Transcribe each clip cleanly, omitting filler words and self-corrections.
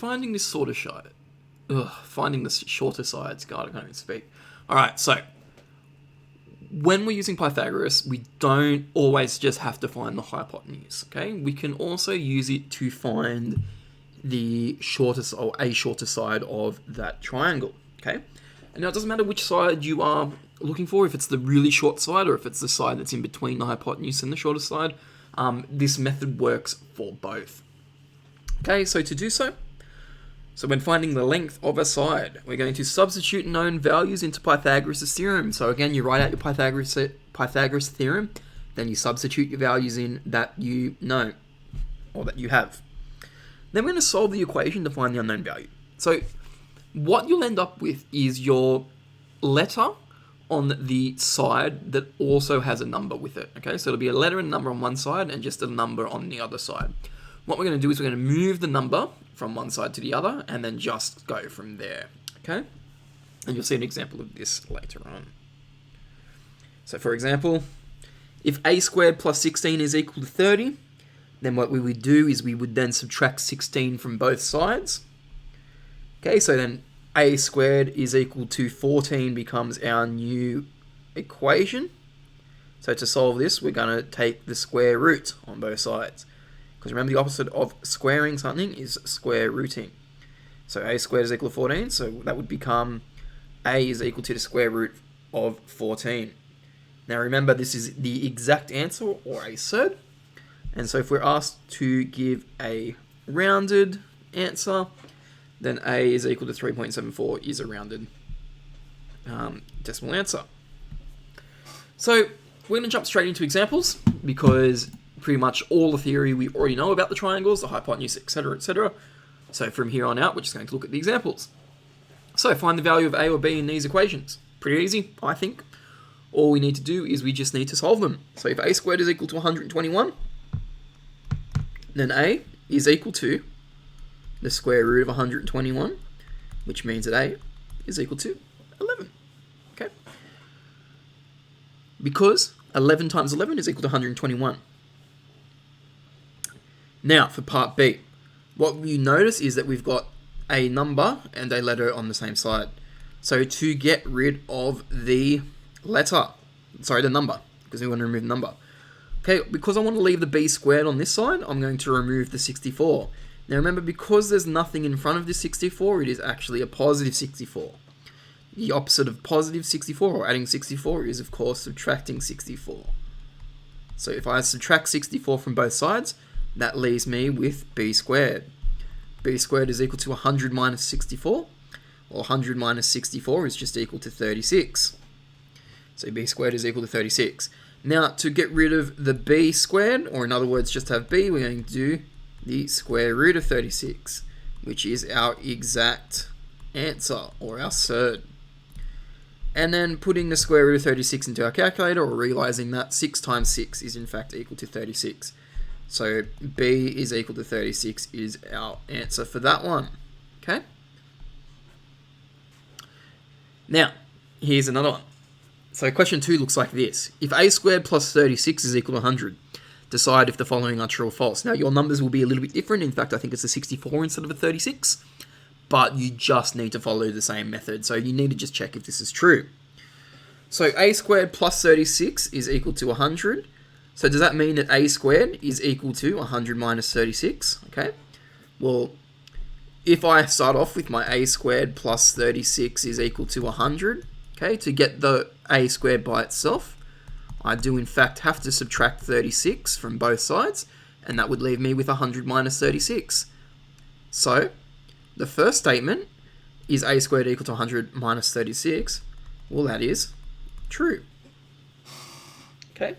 finding this sort of side. Finding the shorter sides. God, I can't even speak. Alright, so when we're using Pythagoras, we don't always just have to find the hypotenuse, okay? We can also use it to find the shortest or a shorter side of that triangle, okay? And now it doesn't matter which side you are looking for, if it's the really short side or if it's the side that's in between the hypotenuse and the shorter side. This method works for both. Okay, so to do so when finding the length of a side, we're going to substitute known values into Pythagoras' theorem. So again, you write out your Pythagoras theorem, then you substitute your values in that you know, or that you have. Then we're going to solve the equation to find the unknown value. So what you'll end up with is your letter on the side that also has a number with it. Okay, so it'll be a letter and a number on one side and just a number on the other side. What we're going to do is we're going to move the number from one side to the other and then just go from there. Okay, and you'll see an example of this later on. So for example, if a squared plus 16 is equal to 30, then what we would do is we would then subtract 16 from both sides. Okay, so then a squared is equal to 14 becomes our new equation. So to solve this, we're going to take the square root on both sides. Because remember, the opposite of squaring something is square rooting. So a squared is equal to 14, so that would become a is equal to the square root of 14. Now remember, this is the exact answer, or a surd. And so if we're asked to give a rounded answer, then a is equal to 3.74 is a rounded decimal answer. So we're going to jump straight into examples, because pretty much all the theory we already know about the triangles, the hypotenuse, etc., etc. So from here on out, we're just going to look at the examples. So find the value of a or b in these equations. Pretty easy, I think. All we need to do is we just need to solve them. So if a squared is equal to 121, then a is equal to the square root of 121, which means that a is equal to 11. Okay? Because 11 times 11 is equal to 121. Now, for part B, what you notice is that we've got a number and a letter on the same side. So to get rid of the number, because we want to remove the number. Okay, because I want to leave the b squared on this side, I'm going to remove the 64. Now remember, because there's nothing in front of this 64, it is actually a positive 64. The opposite of positive 64, or adding 64, is of course subtracting 64. So if I subtract 64 from both sides, that leaves me with b squared. B squared is equal to 100 minus 64, or 100 minus 64 is just equal to 36. So b squared is equal to 36. Now, to get rid of the b squared, or in other words, just have b, we're going to do the square root of 36, which is our exact answer, or our surd. And then putting the square root of 36 into our calculator, or realizing that 6 times 6 is in fact equal to 36. So b is equal to 36 is our answer for that one. Okay? Now, here's another one. So question 2 looks like this. If a squared plus 36 is equal to 100, decide if the following are true or false. Now, your numbers will be a little bit different. In fact, I think it's a 64 instead of a 36. But you just need to follow the same method. So you need to just check if this is true. So a squared plus 36 is equal to 100. So does that mean that a squared is equal to 100 minus 36? Okay. Well, if I start off with my a squared plus 36 is equal to 100, okay, to get the a squared by itself, I do in fact have to subtract 36 from both sides, and that would leave me with 100 minus 36. So the first statement is a squared equal to 100 minus 36. Well, that is true. Okay.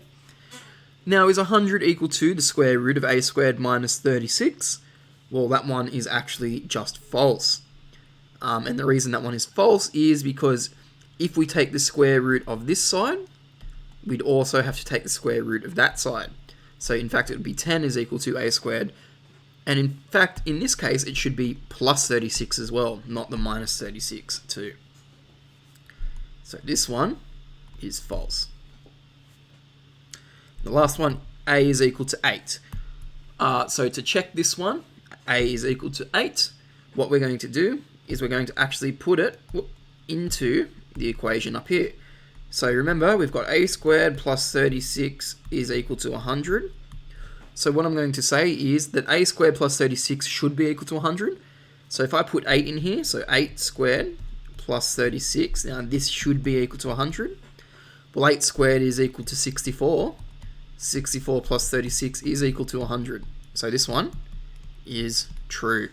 Now, is 100 equal to the square root of a squared minus 36? Well, that one is actually just false. And the reason that one is false is because if we take the square root of this side, we'd also have to take the square root of that side. So in fact, it would be 10 is equal to a squared. And in fact, in this case, it should be plus 36 as well, not the minus 36 too. So this one is false. The last one, a is equal to 8. So to check this one, a is equal to 8. what we're going to do is we're going to actually put it into the equation up here. So remember, we've got a squared plus 36 is equal to 100. So what I'm going to say is that a squared plus 36 should be equal to 100. So if I put 8 in here, so 8 squared plus 36, now this should be equal to 100. Well, 8 squared is equal to 64. 64 plus 36 is equal to 100. So this one is true.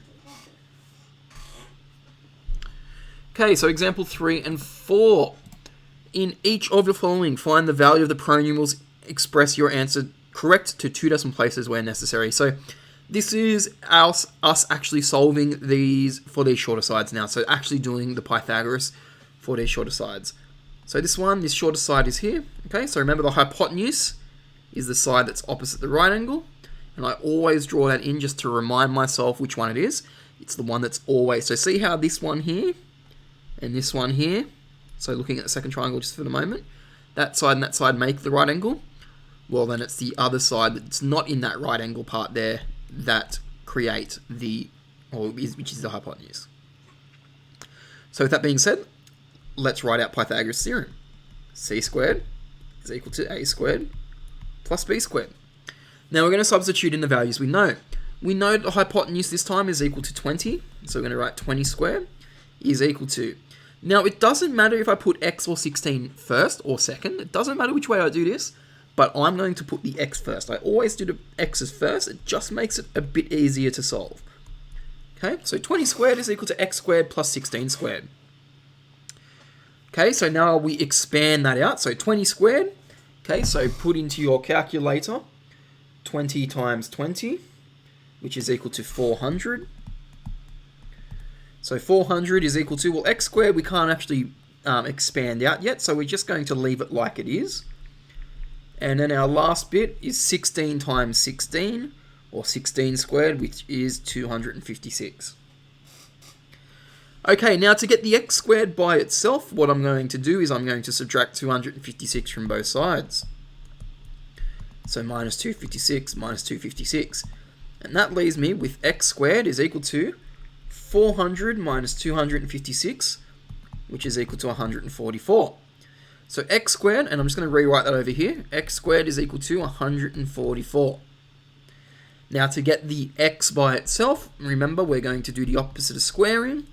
Okay, so example 3 and 4. In each of the following, find the value of the pronumerals, express your answer correct to 2 decimal places where necessary. So this is us actually solving these for these shorter sides now. So actually doing the Pythagoras for these shorter sides. So this shorter side is here. Okay, so remember the hypotenuse is the side that's opposite the right angle. And I always draw that in just to remind myself which one it is. It's the one that's always, so see how this one here and this one here, so looking at the second triangle just for the moment, that side and that side make the right angle. Well, then it's the other side that's not in that right angle part there that create which is the hypotenuse. So with that being said, let's write out Pythagoras' theorem. C squared is equal to a squared plus b squared. Now we're going to substitute in the values we know. We know the hypotenuse this time is equal to 20, so we're going to write 20 squared is equal to. Now it doesn't matter if I put x or 16 first or second, it doesn't matter which way I do this, but I'm going to put the x first. I always do the x's first, it just makes it a bit easier to solve. Okay, so 20 squared is equal to x squared plus 16 squared. Okay, so now we expand that out, so 20 squared, okay, so put into your calculator 20 times 20, which is equal to 400. So 400 is equal to, well, x squared we can't actually expand out yet, so we're just going to leave it like it is. And then our last bit is 16 times 16, or 16 squared, which is 256. Okay, now to get the x squared by itself, what I'm going to do is I'm going to subtract 256 from both sides. So minus 256 minus 256. And that leaves me with x squared is equal to 400 minus 256, which is equal to 144. So x squared, and I'm just going to rewrite that over here, x squared is equal to 144. Now to get the x by itself, remember we're going to do the opposite of squaring,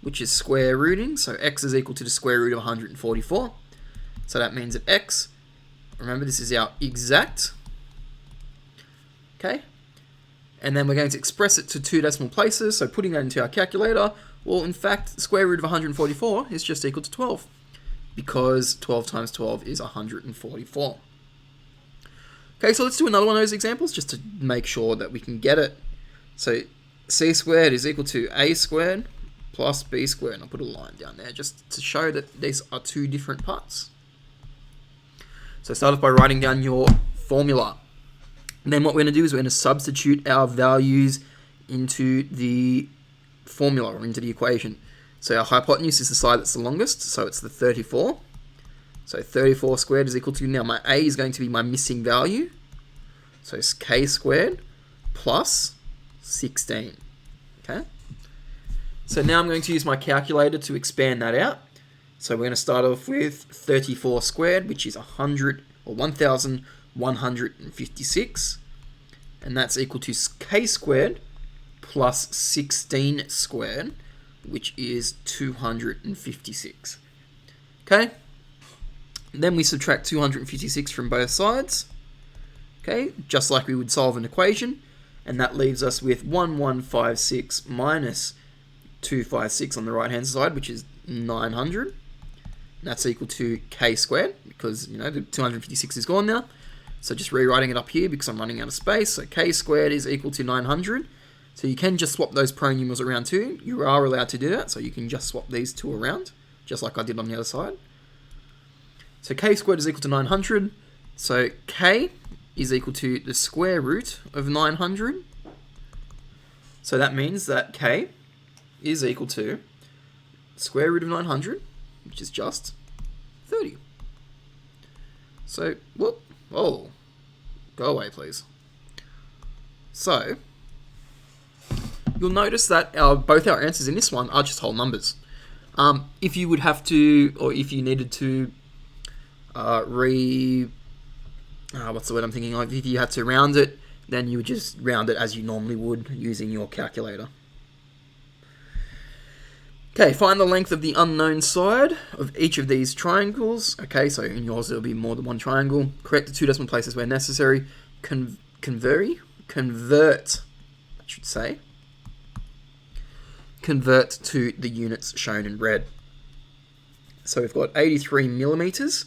which is square rooting. So x is equal to the square root of 144. So that means that x, remember this is our exact, okay? And then we're going to express it to 2 decimal places. So putting that into our calculator, well, in fact, the square root of 144 is just equal to 12, because 12 times 12 is 144. Okay, so let's do another one of those examples just to make sure that we can get it. So c squared is equal to a squared plus b squared. And I'll put a line down there just to show that these are 2 different parts. So start off by writing down your formula. And then what we're going to do is we're going to substitute our values into the formula, or into the equation. So our hypotenuse is the side that's the longest, so it's the 34. So 34 squared is equal to, now my a is going to be my missing value. So it's k squared plus 16. Okay. So now I'm going to use my calculator to expand that out. So we're going to start off with 34 squared, which is 1,156. And that's equal to k squared plus 16 squared, which is 256. Okay. Then we subtract 256 from both sides. Okay, just like we would solve an equation. And that leaves us with 1156 minus 256 on the right hand side, which is 900. That's equal to k squared, because, you know, the 256 is gone now. So just rewriting it up here because I'm running out of space. So k squared is equal to 900. So you can just swap those pronumerals around too. You are allowed to do that. So you can just swap these 2 around, just like I did on the other side. So k squared is equal to 900. So k is equal to the square root of 900. So that means that k is equal to square root of 900, which is just 30. So, whoop, oh, go away please. So, you'll notice that both our answers in this one are just whole numbers. If you would have to, or if you needed to what's the word I'm thinking of? If you had to round it, then you would just round it as you normally would using your calculator. Okay, find the length of the unknown side of each of these triangles. Okay, so in yours there'll be more than one triangle. Correct the 2 decimal places where necessary. Convert, I should say. Convert to the units shown in red. So we've got 83 millimeters.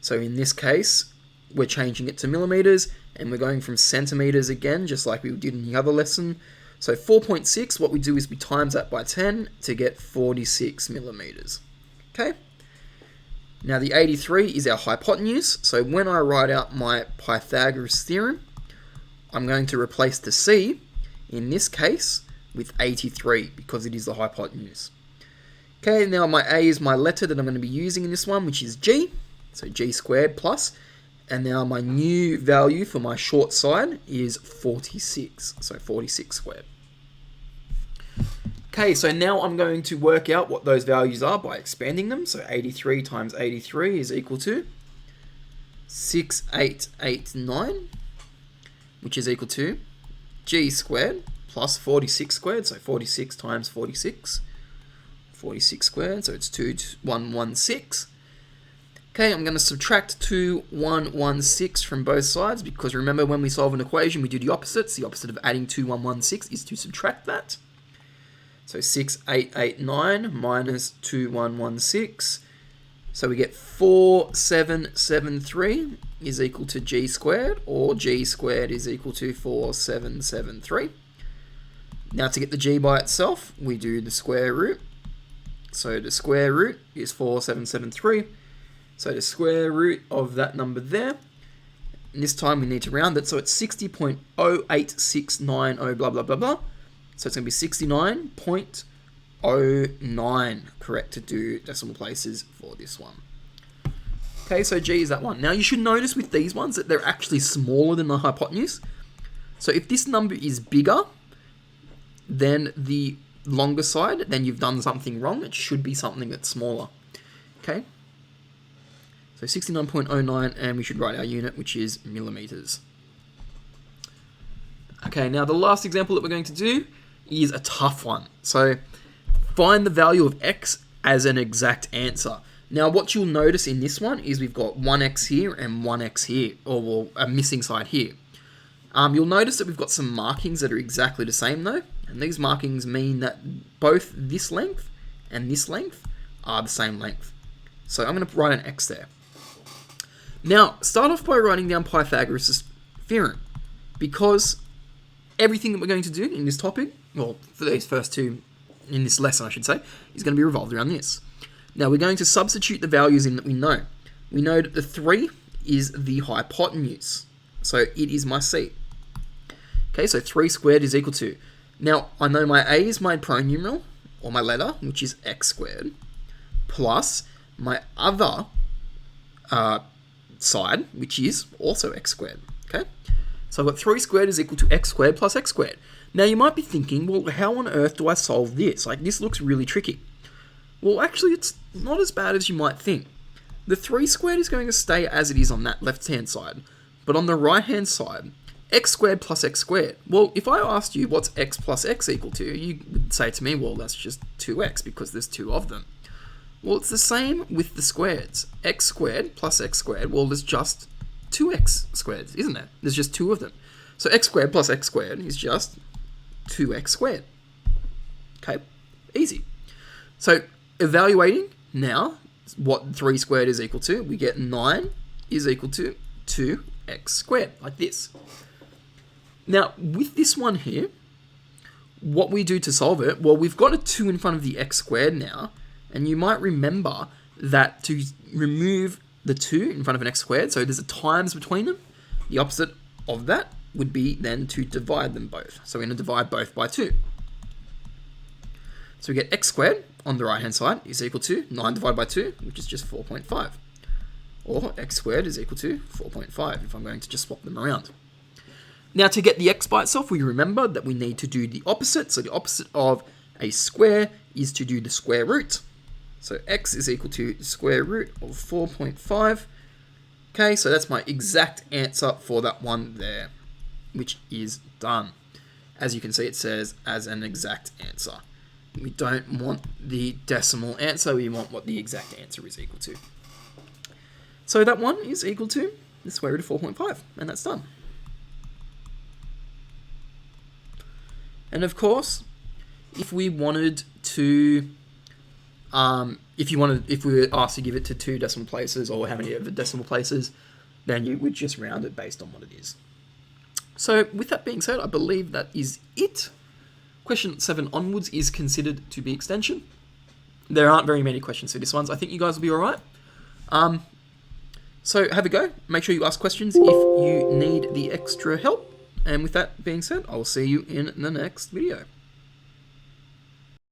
So in this case, we're changing it to millimeters, and we're going from centimeters again, just like we did in the other lesson. So 4.6, what we do is we times that by 10 to get 46 millimeters. Okay? Now the 83 is our hypotenuse, so when I write out my Pythagoras theorem, I'm going to replace the C, in this case, with 83, because it is the hypotenuse. Okay, now my A is my letter that I'm going to be using in this one, which is G, so G squared plus, and now my new value for my short side is 46, so 46 squared. Okay, so now I'm going to work out what those values are by expanding them. So 83 times 83 is equal to 6889, which is equal to G squared plus 46 squared, so 46 times 46, 46 squared, so it's 2116. Okay, I'm going to subtract 2116 from both sides, because remember, when we solve an equation, we do the opposites. The opposite of adding 2116 is to subtract that. So 6889 minus 2116. So we get 4773 is equal to G squared, or G squared is equal to 4773. Now to get the G by itself, we do the square root. So the square root is 4773. So the square root of that number there, and this time we need to round it, so it's 60.08690 blah blah blah blah. So it's going to be 69.09, correct to do decimal places for this one. Okay, so G is that one. Now you should notice with these ones that they're actually smaller than the hypotenuse. So if this number is bigger than the longer side, then you've done something wrong. It should be something that's smaller. Okay. So 69.09, and we should write our unit, which is millimeters. Okay, now the last example that we're going to do is a tough one. So find the value of x as an exact answer. Now what you'll notice in this one is we've got 1x here and 1x here, or a missing side here. You'll notice that we've got some markings that are exactly the same though, and these markings mean that both this length and this length are the same length. So I'm going to write an x there. Now, start off by writing down Pythagoras' theorem, because everything that we're going to do in this topic, well, for these first two, in this lesson I should say, is going to be revolved around this. Now, we're going to substitute the values in that we know. We know that the 3 is the hypotenuse, so it is my C. Okay, so 3 squared is equal to, now I know my A is my pronumeral, or my letter, which is x squared, plus my other side, which is also x squared. Okay, so I've got 3 squared is equal to x squared plus x squared. Now you might be thinking, well, how on earth do I solve this? Like, this looks really tricky. Well, actually, it's not as bad as you might think. The 3 squared is going to stay as it is on that left-hand side, but on the right-hand side, x squared plus x squared. Well, if I asked you what's x plus x equal to, you would say to me, well, that's just 2x because there's 2 of them. Well, it's the same with the squareds. X squared plus x squared, well, there's just 2x squareds, isn't there? There's just 2 of them. So x squared plus x squared is just 2x squared. Okay, easy. So evaluating now what 3 squared is equal to, we get 9 is equal to 2x squared, like this. Now, with this one here, what we do to solve it, well, we've got a 2 in front of the x squared now, and you might remember that to remove the 2 in front of an x squared, so there's a times between them, the opposite of that would be then to divide them both. So we're going to divide both by 2. So we get x squared on the right hand side is equal to 9 divided by 2, which is just 4.5. Or x squared is equal to 4.5 if I'm going to just swap them around. Now, to get the x by itself, we remember that we need to do the opposite. So the opposite of a square is to do the square root. So x is equal to the square root of 4.5. Okay, so that's my exact answer for that one there, which is done. As you can see, it says as an exact answer. We don't want the decimal answer, we want what the exact answer is equal to. So that one is equal to the square root of 4.5, and that's done. And of course, if we wanted to, if we were asked to give it to 2 decimal places or how many of the decimal places, then you would just round it based on what it is. So with that being said, I believe that is it. Question 7 onwards is considered to be extension. There aren't very many questions for this one, so I think you guys will be all right. So have a go. Make sure you ask questions if you need the extra help. And with that being said, I will see you in the next video.